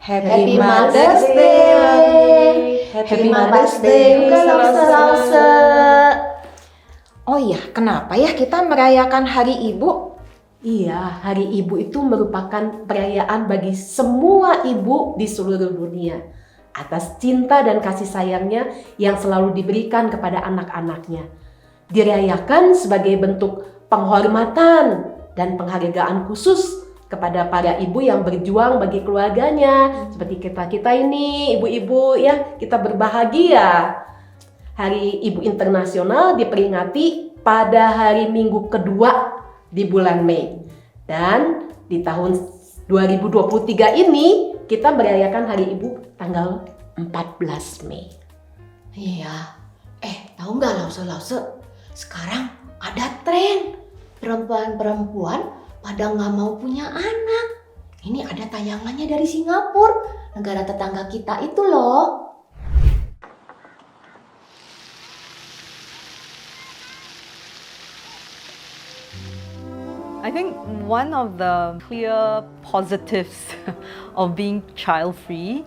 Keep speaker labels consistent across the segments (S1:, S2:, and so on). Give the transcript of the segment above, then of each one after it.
S1: Happy Mother's Day. Happy Mother's Day. Lause. Oh iya, kenapa ya kita merayakan Hari Ibu?
S2: Iya, Hari Ibu itu merupakan perayaan bagi semua ibu di seluruh dunia atas cinta dan kasih sayangnya yang selalu diberikan kepada anak-anaknya. Dirayakan sebagai bentuk penghormatan dan penghargaan khusus kepada para ibu yang berjuang bagi keluarganya. Seperti kita ini, ibu-ibu ya, kita berbahagia. Hari Ibu Internasional diperingati pada hari Minggu kedua di bulan Mei. Dan di tahun 2023 ini kita merayakan Hari Ibu tanggal 14 Mei.
S1: Iya. Tahu nggak Lause? Sekarang ada tren perempuan-perempuan pada nggak mau punya anak. Ini ada tayangannya dari Singapura, negara tetangga kita itu loh.
S3: I think one of the clear positives of being child-free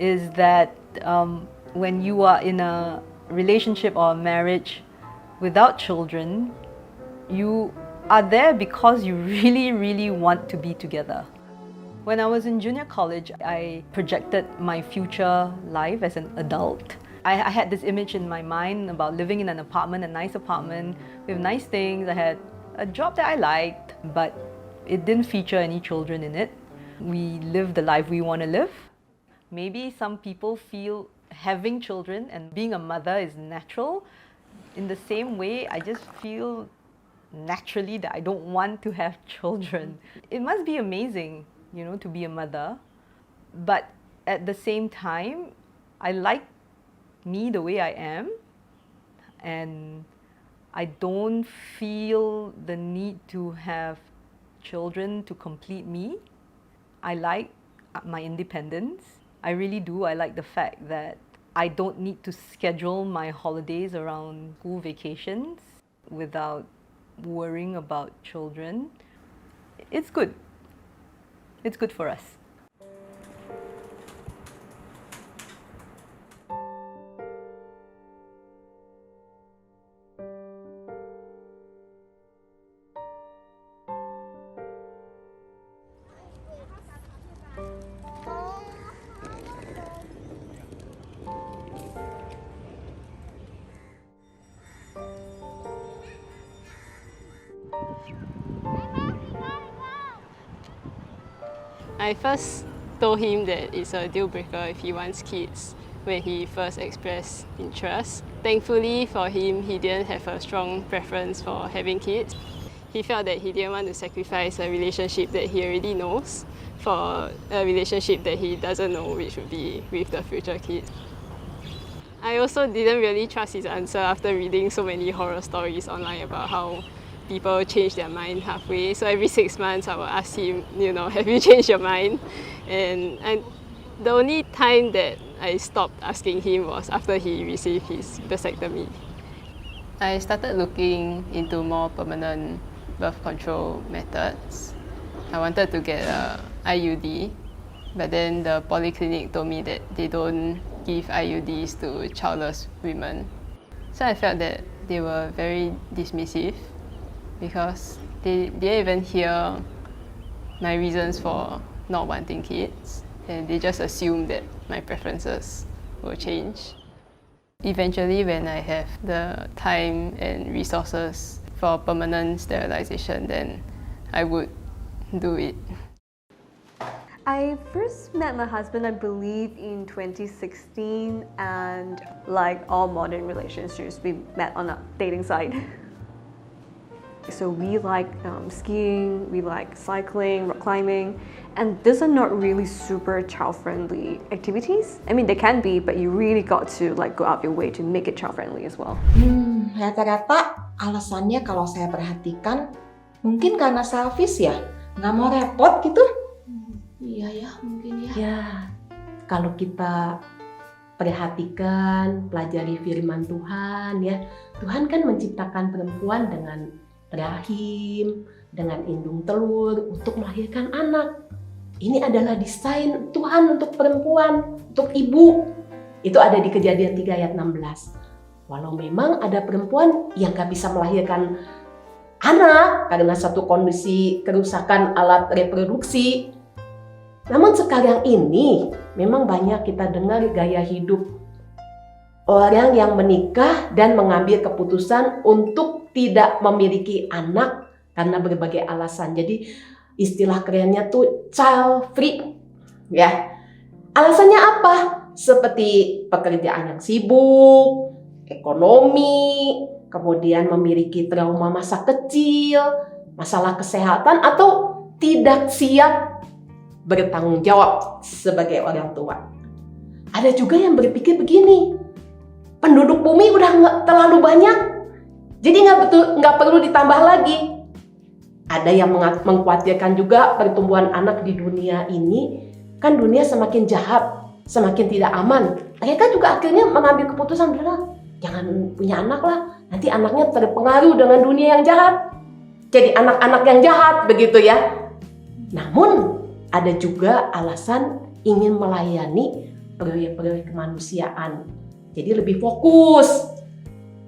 S3: is that when you are in a relationship or a marriage without children, you are there because you really, really want to be together. When I was in junior college, I projected my future life as an adult. I had this image in my mind about living in an apartment, a nice apartment with nice things. I had a job that I liked, but it didn't feature any children in it. We live the life we want to live. Maybe some people feel having children and being a mother is natural. In the same way, I just feel naturally that I don't want to have children. It must be amazing, to be a mother. But at the same time, I like me the way I am. And I don't feel the need to have children to complete me. I like my independence. I really do. I like the fact that I don't need to schedule my holidays around school vacations without worrying about children. It's good. It's good for us.
S4: I first told him that it's a deal breaker if he wants kids when he first expressed interest. Thankfully for him, he didn't have a strong preference for having kids. He felt that he didn't want to sacrifice a relationship that he already knows for a relationship that he doesn't know, which would be with the future kid. I also didn't really trust his answer after reading so many horror stories online about how people change their mind halfway. So every 6 months I will ask him, have you changed your mind? And the only time that I stopped asking him was after he received his vasectomy. I started looking into more permanent birth control methods. I wanted to get a IUD, but then the polyclinic told me that they don't give IUDs to childless women. So I felt that they were very dismissive because they didn't even hear my reasons for not wanting kids, and they just assume that my preferences will change. Eventually, when I have the time and resources for permanent sterilization, then I would do it.
S5: I first met my husband, I believe, in 2016, and like all modern relationships, we met on a dating site. So we like skiing, we like cycling, rock climbing, and these are not really super child-friendly activities. I mean, they can be, but you really got to go out your way to make it child-friendly as well.
S1: Rata-rata alasannya kalau saya perhatikan mungkin karena selfish ya, nggak mau repot gitu. Iya ya, mungkin ya.
S2: Ya, kalau kita perhatikan, pelajari firman Tuhan ya, Tuhan kan menciptakan perempuan dengan rahim, dengan indung telur untuk melahirkan anak. Ini adalah desain Tuhan untuk perempuan, untuk ibu. Itu ada di Kejadian 3 ayat 16. Walau memang ada perempuan yang gak bisa melahirkan anak karena satu kondisi kerusakan alat reproduksi. Namun sekarang ini memang banyak kita dengar gaya hidup orang yang menikah dan mengambil keputusan untuk tidak memiliki anak karena berbagai alasan. Jadi istilah kerennya tuh child free, ya. Alasannya apa? Seperti pekerjaan yang sibuk, ekonomi, kemudian memiliki trauma masa kecil, masalah kesehatan, atau tidak siap bertanggung jawab sebagai orang tua. Ada juga yang berpikir begini, penduduk bumi udah nggak terlalu banyak, jadi nggak perlu ditambah lagi. Ada yang mengkhawatirkan juga pertumbuhan anak di dunia ini, kan dunia semakin jahat, semakin tidak aman. Mereka juga akhirnya mengambil keputusan, jangan punya anak lah, nanti anaknya terpengaruh dengan dunia yang jahat, jadi anak-anak yang jahat begitu ya. Namun ada juga alasan ingin melayani proyek-proyek kemanusiaan, jadi lebih fokus.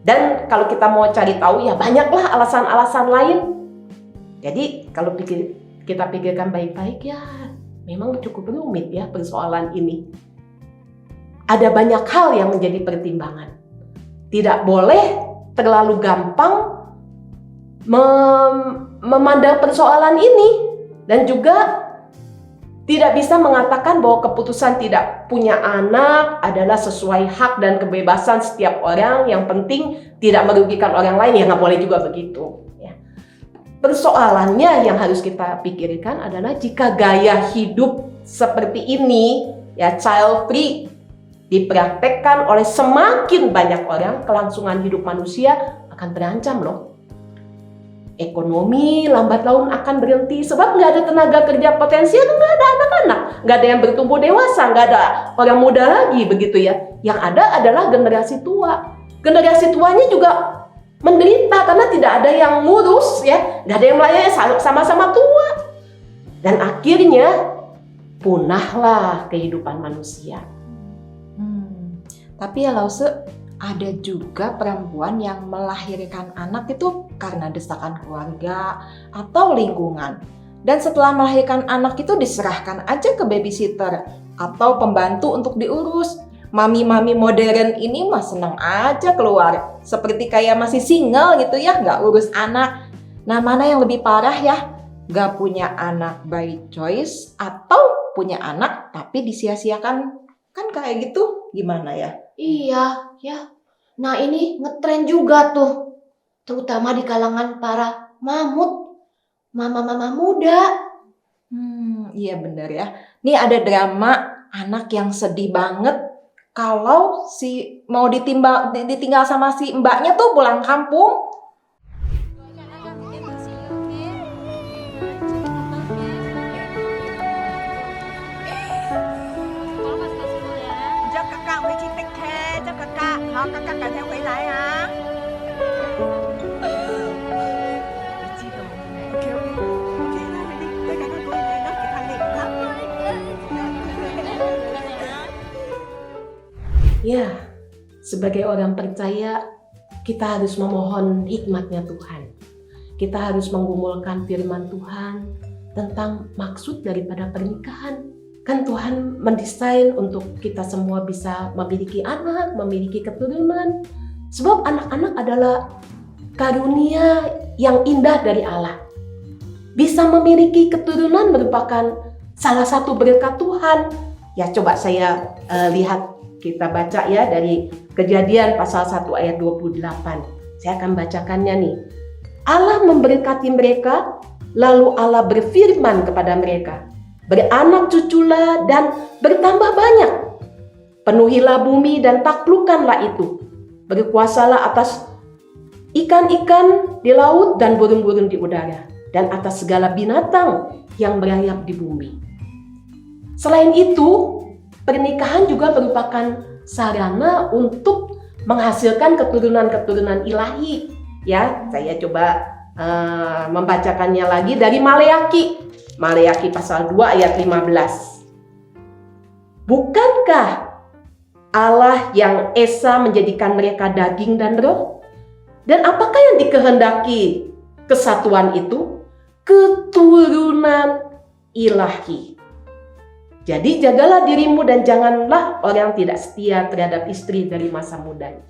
S2: Dan kalau kita mau cari tahu ya banyaklah alasan-alasan lain. Jadi kalau kita pikirkan baik-baik ya memang cukup rumit ya persoalan ini. Ada banyak hal yang menjadi pertimbangan. Tidak boleh terlalu gampang memandang persoalan ini, dan juga tidak bisa mengatakan bahwa keputusan tidak punya anak adalah sesuai hak dan kebebasan setiap orang, yang penting tidak merugikan orang lain. Ya nggak boleh juga begitu. Ya. Persoalannya yang harus kita pikirkan adalah jika gaya hidup seperti ini, ya child free, dipraktekkan oleh semakin banyak orang, kelangsungan hidup manusia akan terancam loh. Ekonomi lambat laun akan berhenti sebab nggak ada tenaga kerja potensial, nggak ada anak-anak, nggak ada yang bertumbuh dewasa, nggak ada orang muda lagi begitu ya. Yang ada adalah generasi tua. Generasi tuanya juga menderita karena tidak ada yang ngurus ya, nggak ada yang melayani, sama-sama tua. Dan akhirnya punahlah kehidupan manusia.
S1: Tapi ya Lause, ada juga perempuan yang melahirkan anak itu karena desakan keluarga atau lingkungan. Dan setelah melahirkan anak itu diserahkan aja ke babysitter atau pembantu untuk diurus. Mami-mami modern ini mah seneng aja keluar, seperti kayak masih single gitu ya, nggak urus anak. Nah, mana yang lebih parah ya? Nggak punya anak by choice atau punya anak tapi disia-siakan, kan kayak gitu, gimana ya?
S6: Iya, ya. Nah ini ngetren juga tuh, terutama di kalangan para mama-mama muda.
S1: Iya bener ya. Nih ada drama anak yang sedih banget kalau si mau ditinggal sama si mbaknya tuh pulang kampung.
S7: Kakak cần theo quay lại hả? Chị đâu? Ok, lại đi. Tất cả các cô này nó chỉ thành liệt lắm.
S2: Ya, sebagai orang percaya kita harus memohon hikmatnya Tuhan. Kita harus menggumulkan firman Tuhan tentang maksud daripada pernikahan. Kan Tuhan mendesain untuk kita semua bisa memiliki anak, memiliki keturunan. Sebab anak-anak adalah karunia yang indah dari Allah. Bisa memiliki keturunan merupakan salah satu berkat Tuhan. Ya coba saya lihat, kita baca ya dari Kejadian pasal 1 ayat 28. Saya akan bacakannya nih. Allah memberkati mereka, lalu Allah berfirman kepada mereka, beranak cuculah dan bertambah banyak. Penuhilah bumi dan taklukkanlah itu. Berkuasalah atas ikan-ikan di laut dan burung-burung di udara, dan atas segala binatang yang merayap di bumi. Selain itu, pernikahan juga merupakan sarana untuk menghasilkan keturunan-keturunan ilahi. Ya, saya coba membacakannya lagi dari Maleaki Maleakhi pasal 2 ayat 15. Bukankah Allah yang esa menjadikan mereka daging dan roh? Dan apakah yang dikehendaki kesatuan itu? Keturunan ilahi. Jadi jagalah dirimu dan janganlah orang tidak setia terhadap istri dari masa mudanya.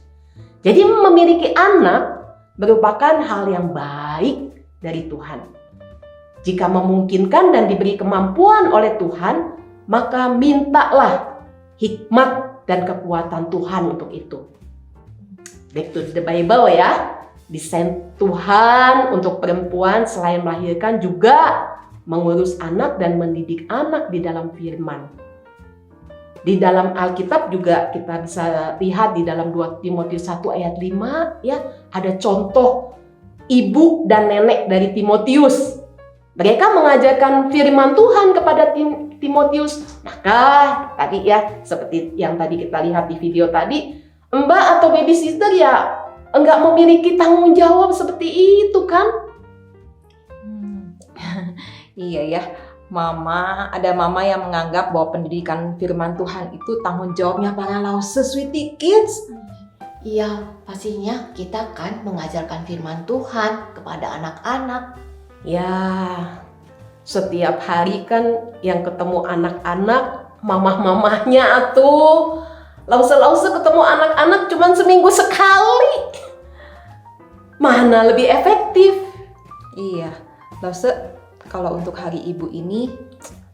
S2: Jadi memiliki anak merupakan hal yang baik dari Tuhan. Jika memungkinkan dan diberi kemampuan oleh Tuhan, maka mintalah hikmat dan kekuatan Tuhan untuk itu. Back to the Bible ya. Desain Tuhan untuk perempuan selain melahirkan juga mengurus anak dan mendidik anak di dalam firman. Di dalam Alkitab juga kita bisa lihat di dalam 2 Timotius 1 ayat 5 ya, ada contoh ibu dan nenek dari Timotius. Mereka mengajarkan firman Tuhan kepada Timotius. Maka tadi ya, seperti yang tadi kita lihat di video tadi, mbak atau babysitter ya enggak memiliki tanggung jawab seperti itu kan?
S8: Iya ya, ada mama yang menganggap bahwa pendidikan firman Tuhan itu tanggung jawabnya para Lause Sweety Kids.
S1: Iya, pastinya kita kan mengajarkan firman Tuhan kepada anak-anak.
S2: Ya, setiap hari kan yang ketemu anak-anak, mamah-mamahnya atuh. Lause-lause ketemu anak-anak cuma seminggu sekali. Mana lebih efektif?
S8: Iya, Lause, kalau untuk Hari Ibu ini,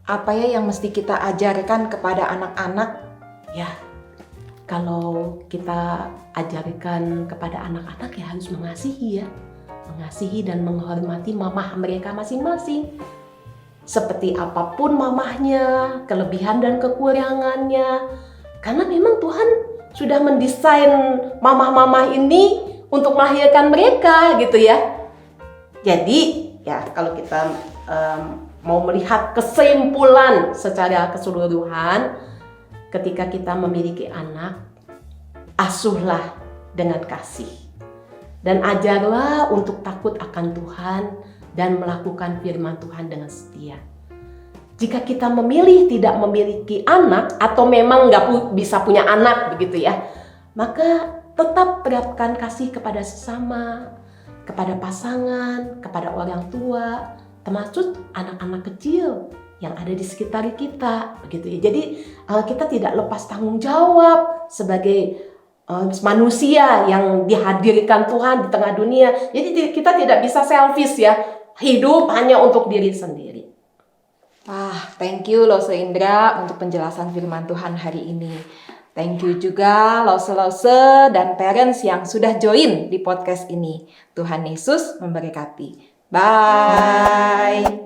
S8: apa ya yang mesti kita ajarkan kepada anak-anak?
S2: Ya, kalau kita ajarkan kepada anak-anak ya harus mengasihi ya. Mengasihi dan menghormati mamah mereka masing-masing. Seperti apapun mamahnya, kelebihan dan kekurangannya. Karena memang Tuhan sudah mendesain mamah-mamah ini untuk melahirkan mereka gitu ya. Jadi ya kalau kita mau melihat kesimpulan secara keseluruhan, ketika kita memiliki anak, asuhlah dengan kasih. Dan ajarlah untuk takut akan Tuhan dan melakukan firman Tuhan dengan setia. Jika kita memilih tidak memiliki anak atau memang nggak bisa punya anak begitu ya, maka tetap terapkan kasih kepada sesama, kepada pasangan, kepada orang tua, termasuk anak-anak kecil yang ada di sekitar kita begitu ya. Jadi kita tidak lepas tanggung jawab sebagai manusia yang dihadirkan Tuhan di tengah dunia. Jadi kita tidak bisa selfish ya, hidup hanya untuk diri sendiri.
S8: Wah, thank you Lause Indra untuk penjelasan firman Tuhan hari ini. Thank you juga Lause-Lause dan parents yang sudah join di podcast ini. Tuhan Yesus memberkati. Bye.